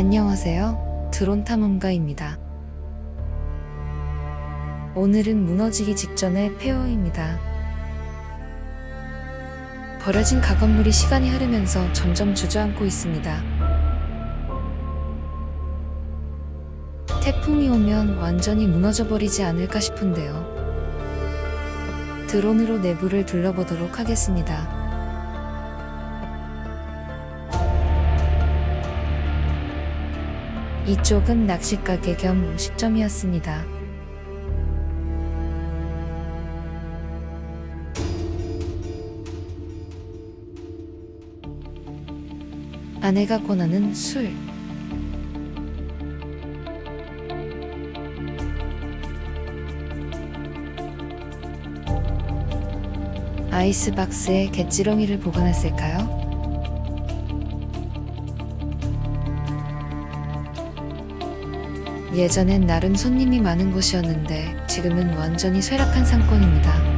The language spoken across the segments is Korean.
안녕하세요. 드론 탐험가입니다. 오늘은 무너지기 직전의 폐허입니다. 버려진 가건물이 시간이 흐르면서 점점 주저앉고 있습니다. 태풍이 오면 완전히 무너져버리지 않을까 싶은데요. 드론으로 내부를 둘러보도록 하겠습니다. 이쪽은 낚시가게 겸 음식점이었습니다. 아내가 권하는 술. 아이스박스에 갯지렁이를 보관했을까요? 예전엔 나름 손님이 많은 곳이었는데 지금은 완전히 쇠락한 상권입니다.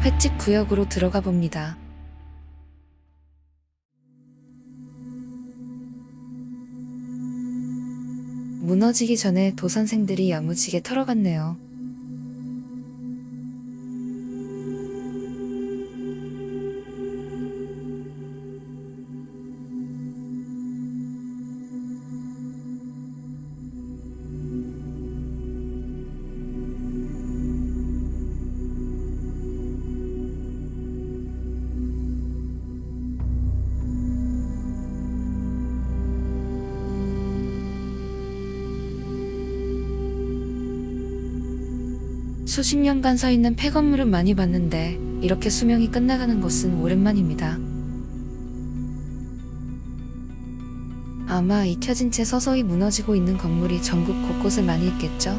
횟집 구역으로 들어가 봅니다. 무너지기 전에 도선생들이 야무지게 털어갔네요. 수십 년간 서 있는 폐건물은 많이 봤는데 이렇게 수명이 끝나가는 곳은 오랜만입니다. 아마 잊혀진 채 서서히 무너지고 있는 건물이 전국 곳곳에 많이 있겠죠?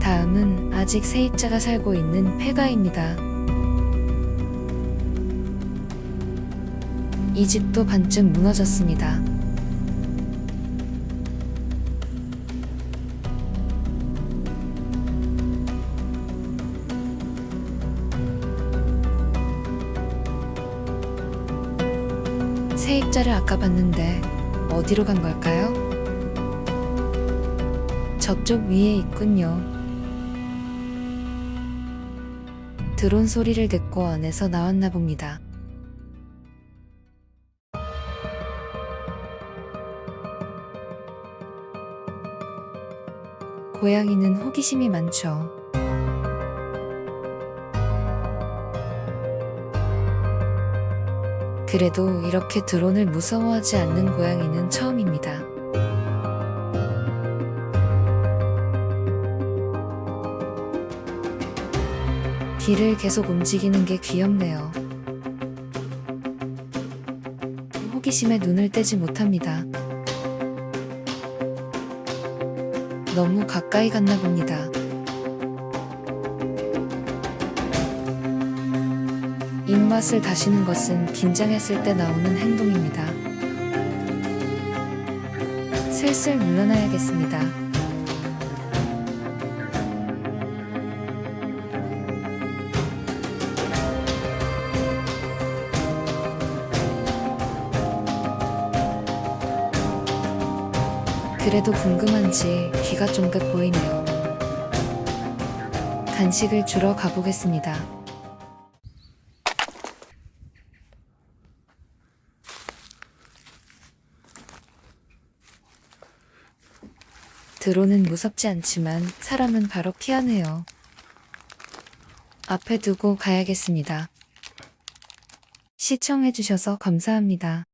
다음은 아직 세입자가 살고 있는 폐가입니다. 이 집도 반쯤 무너졌습니다. 세입자를 아까 봤는데 어디로 간 걸까요? 저쪽 위에 있군요. 드론 소리를 듣고 안에서 나왔나 봅니다. 고양이는 호기심이 많죠. 그래도 이렇게 드론을 무서워하지 않는 고양이는 처음입니다. 귀를 계속 움직이는 게 귀엽네요. 호기심에 눈을 떼지 못합니다. 너무 가까이 갔나 봅니다. 입맛을 다시는 것은 긴장했을 때 나오는 행동입니다. 슬슬 물러나야겠습니다. 그래도 궁금한지 귀가 쫑긋 보이네요. 간식을 주러 가보겠습니다. 드론은 무섭지 않지만 사람은 바로 피하네요. 앞에 두고 가야겠습니다. 시청해주셔서 감사합니다.